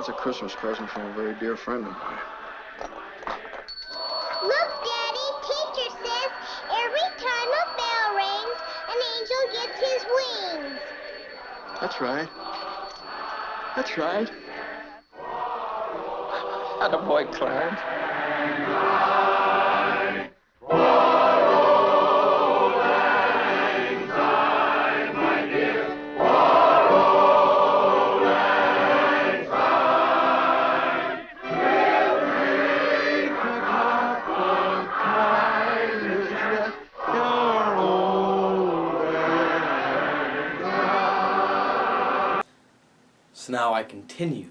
That's a Christmas present from a very dear friend of mine. Look, Daddy, teacher says every time a bell rings, an angel gets his wings. That's right. That's right. Attaboy, Clarence. So now I continue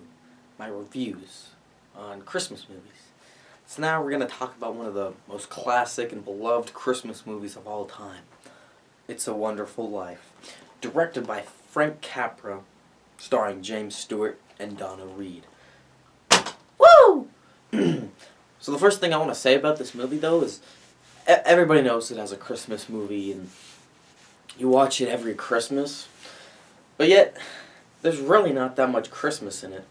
my reviews on Christmas movies. So now we're going to talk about one of the most classic and beloved Christmas movies of all time. It's a Wonderful Life. Directed by Frank Capra, starring James Stewart and Donna Reed. Woo! So the first thing I want to say about this movie, though, is everybody knows it as a Christmas movie, and you watch it every Christmas. But yet, there's really not that much Christmas in it.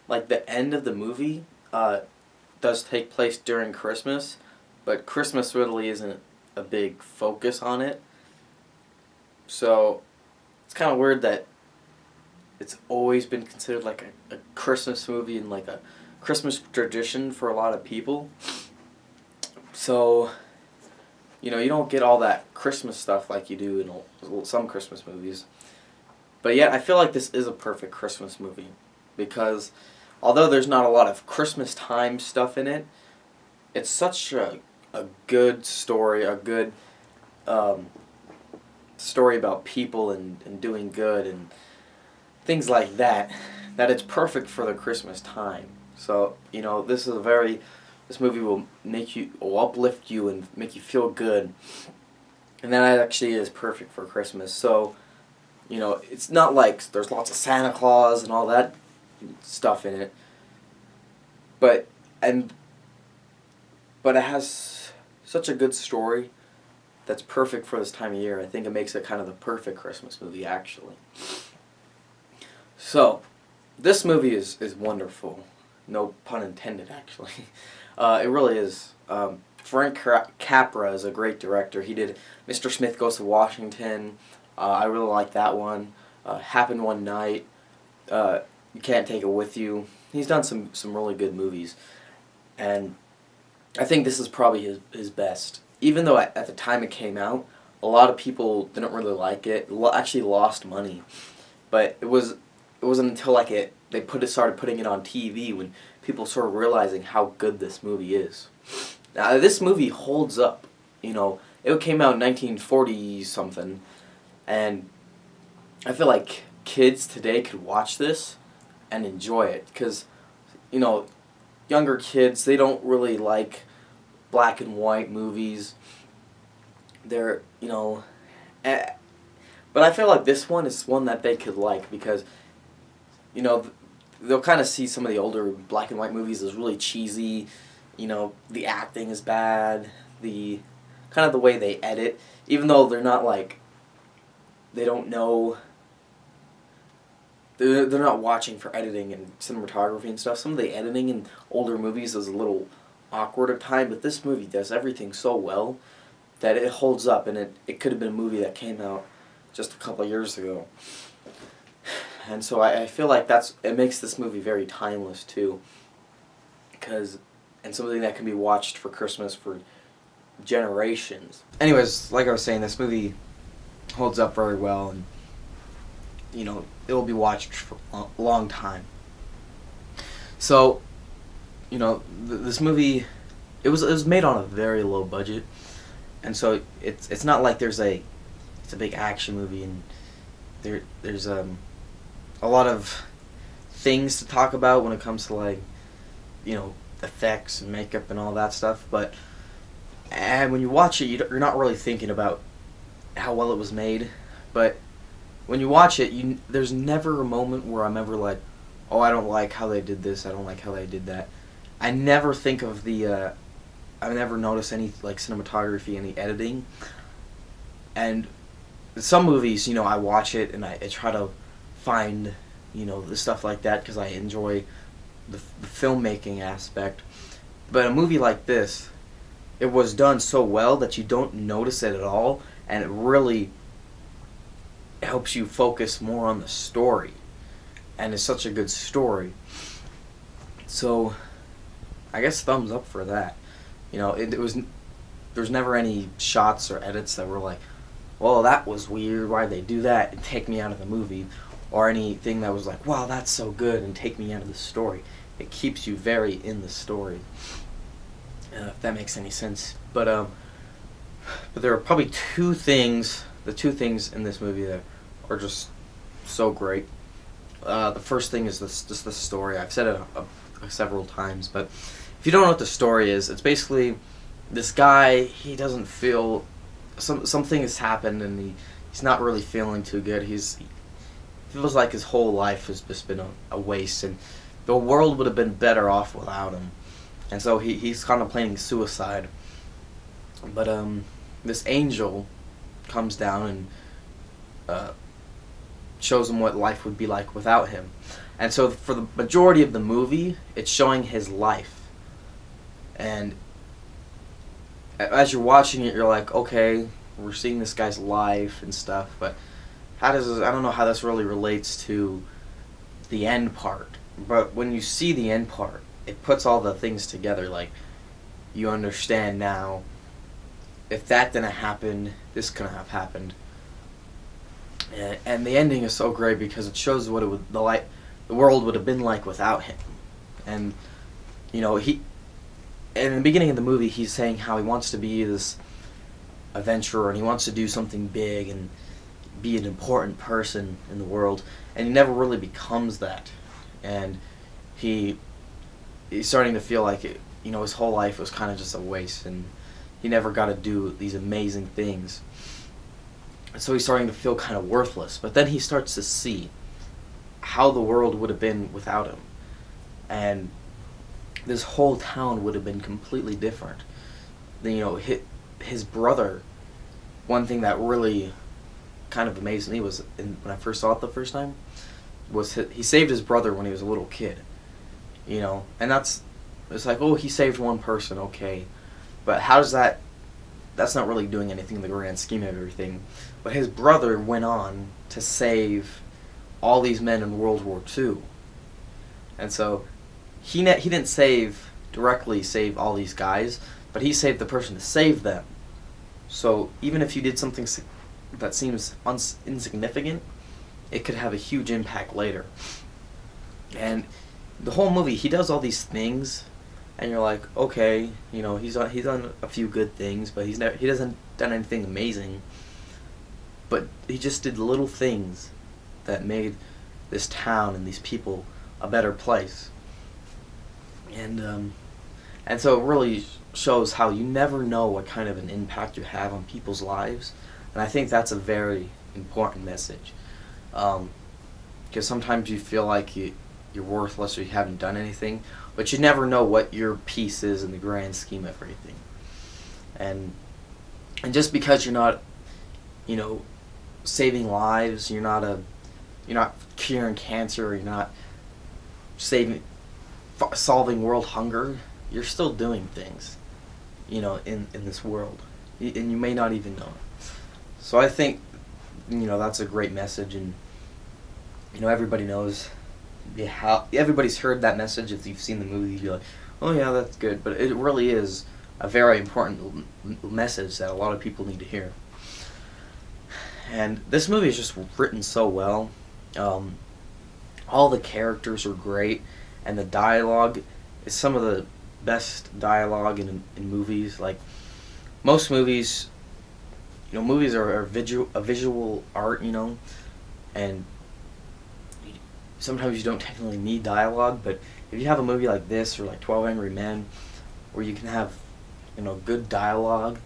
Like, the end of the movie does take place during Christmas, but Christmas really isn't a big focus on it. So, it's kind of weird that it's always been considered like a Christmas movie and like a Christmas tradition for a lot of people. So, you know, you don't get all that Christmas stuff like you do in some Christmas movies. But yet, I feel like this is a perfect Christmas movie, because although there's not a lot of Christmas time stuff in it, it's such a good story, a good story about people and doing good and things like that, that it's perfect for the Christmas time. So, you know, this movie will uplift you and make you feel good, and that actually is perfect for Christmas. So, you know, it's not like there's lots of Santa Claus and all that stuff in it, but it has such a good story that's perfect for this time of year. I think it makes it kind of the perfect Christmas movie, actually. So, this movie is wonderful. No pun intended, actually. It really is. Frank Capra is a great director. He did Mr. Smith Goes to Washington. I really like that one. Happened One Night. You Can't Take It With You. He's done some really good movies. And I think this is probably his best. Even though at the time it came out, a lot of people didn't really like it. Actually lost money. But it wasn't until they started putting it on TV when people started realizing how good this movie is. Now, this movie holds up. You know, it came out in 1940 something. And I feel like kids today could watch this and enjoy it, because, you know, younger kids, they don't really like black and white movies. They're, you know, but I feel like this one is one that they could like, because, you know, they'll kind of see some of the older black and white movies as really cheesy. You know, the acting is bad, the way they edit, even though they're not like, they don't know, they're not watching for editing and cinematography and stuff. Some of the editing in older movies is a little awkward at times, but this movie does everything so well that it holds up, and it could have been a movie that came out just a couple of years ago. And so I feel like it makes this movie very timeless too, and something that can be watched for Christmas for generations. Anyways, like I was saying, this movie holds up very well, and, you know, it will be watched for a long time. So, you know, this movie, it was made on a very low budget, and so it's not like it's a big action movie, and there's a lot of things to talk about when it comes to, like, you know, effects and makeup and all that stuff. But when you watch it, you're not really thinking about how well it was made. But when you watch it, there's never a moment where I'm ever like, oh, I don't like how they did this, I don't like how they did that. I never think of I never notice any, like, cinematography, any editing. And some movies, you know, I watch it and I try to find, you know, the stuff like that, because I enjoy the filmmaking aspect. But a movie like this, it was done so well that you don't notice it at all, and it really helps you focus more on the story. And it's such a good story. So, I guess thumbs up for that. You know, there's never any shots or edits that were like, well, that was weird, why'd they do that, and take me out of the movie. Or anything that was like, wow, that's so good, and take me out of the story. It keeps you very in the story. If that makes any sense. But there are probably the two things in this movie that are just so great. The first thing is just the story. I've said it several times, but if you don't know what the story is, it's basically this guy, he doesn't feel, something has happened, and he's not really feeling too good. He feels like his whole life has just been a waste, and the world would have been better off without him. And so he's contemplating suicide. But this angel comes down and shows him what life would be like without him. And so for the majority of the movie, it's showing his life. And as you're watching it, you're like, okay, we're seeing this guy's life and stuff, but I don't know how this really relates to the end part. But when you see the end part, it puts all the things together. Like, you understand now, if that didn't happen, this couldn't have happened. And the ending is so great because it shows what the world would have been like without him. And you know, in the beginning of the movie, he's saying how he wants to be this adventurer and he wants to do something big and be an important person in the world, and he never really becomes that. And he's starting to feel like his whole life was kind of just a waste, and he never got to do these amazing things. So he's starting to feel kind of worthless. But then he starts to see how the world would have been without him, and this whole town would have been completely different. His brother. One thing that really kind of amazed me was when I first saw it the first time was he saved his brother when he was a little kid. And it's like, oh, he saved one person, okay, but how does that's not really doing anything in the grand scheme of everything. But his brother went on to save all these men in World War II. And so he didn't directly save all these guys, but he saved the person to save them. So even if you did something that seems insignificant, it could have a huge impact later. And the whole movie, he does all these things, and you're like, okay, he's done a few good things, but he doesn't done anything amazing. But he just did little things that made this town and these people a better place. And so it really shows how you never know what kind of an impact you have on people's lives, and I think that's a very important message. Because sometimes you feel like you're worthless or you haven't done anything, but you never know what your piece is in the grand scheme of everything. And just because you're not, saving lives, you're not curing cancer, or you're not solving world hunger, you're still doing things, in this world, and you may not even know it. So I think, that's a great message, and everybody knows everybody's heard that message. If you've seen the movie, you're like, oh yeah, that's good, but it really is a very important message that a lot of people need to hear. And this movie is just written so well. All the characters are great, and the dialogue is some of the best dialogue in movies. Like, most movies, movies are a visual art, and sometimes you don't technically need dialogue, but if you have a movie like this, or like 12 Angry Men, where you can have, good dialogue,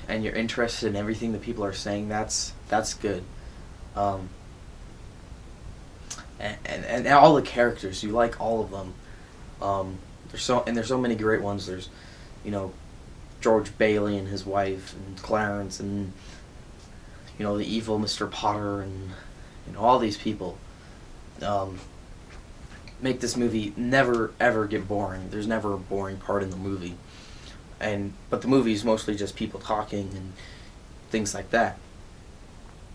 and you're interested in everything that people are saying, that's good. And all the characters, you like all of them. There's so many great ones. There's, George Bailey and his wife, and Clarence, and the evil Mr. Potter, and all these people. make this movie never ever get boring. There's never a boring part in the movie, but the movie is mostly just people talking and things like that.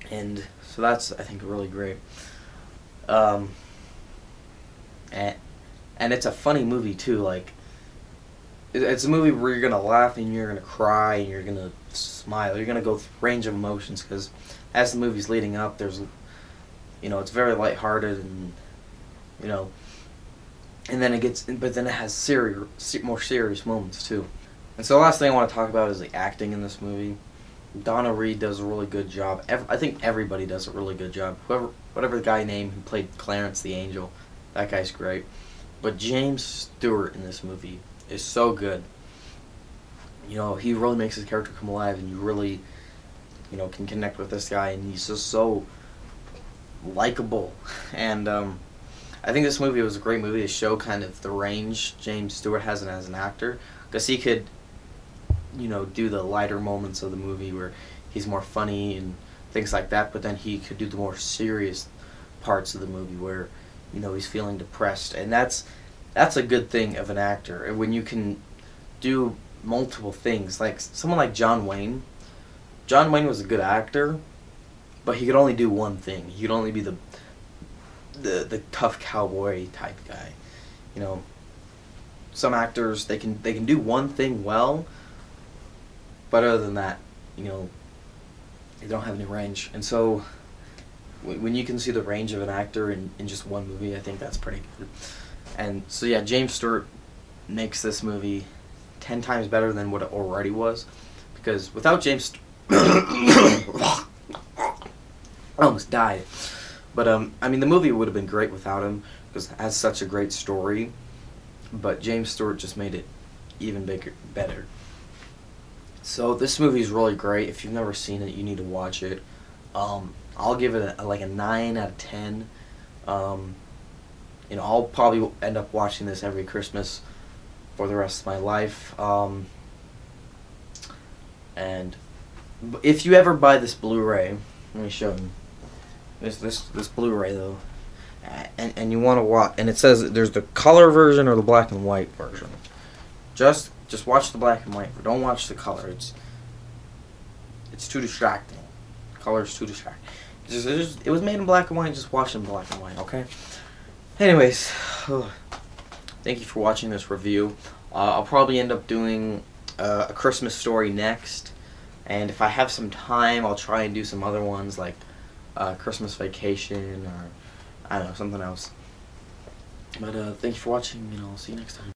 And so that's, I think, really great. And it's a funny movie too. Like, it's a movie where you're gonna laugh and you're gonna cry and you're gonna smile. You're gonna go through a range of emotions because as the movie's leading up, there's, it's very lighthearted and, and then but then it has more serious moments too. And so the last thing I want to talk about is the acting in this movie. Donna Reed does a really good job. I think everybody does a really good job. Whatever the guy named who played Clarence the Angel, that guy's great. But James Stewart in this movie is so good. He really makes his character come alive, and you really, can connect with this guy, and he's just so likable. And I think this movie was a great movie to show kind of the range James Stewart has as an actor, because he could, do the lighter moments of the movie where he's more funny and things like that, but then he could do the more serious parts of the movie where, he's feeling depressed. And that's a good thing of an actor. And when you can do multiple things, like someone like John Wayne. John Wayne was a good actor, but he could only do one thing. He could only be the tough cowboy type guy. Some actors, they can do one thing well, but other than that, they don't have any range. And so when you can see the range of an actor in just one movie, I think that's pretty good. And so yeah, James Stewart makes this movie 10 times better than what it already was, because without James I almost died. But the movie would have been great without him, because it has such a great story, but James Stewart just made it even better. So this movie is really great. If you've never seen it, you need to watch it. I'll give it a 9 out of 10. I'll probably end up watching this every Christmas for the rest of my life. And if you ever buy this Blu-ray, let me show you this Blu-ray though, and you want to watch, and it says there's the color version or the black and white version. Just watch the black and white. Don't watch the color. It's too distracting. Color's too distracting. It was made in black and white. Just watch it in black and white, okay? Anyways, thank you for watching this review. I'll probably end up doing A Christmas Story next, and if I have some time, I'll try and do some other ones like Christmas Vacation, or I don't know, something else. But thank you for watching, and I'll see you next time.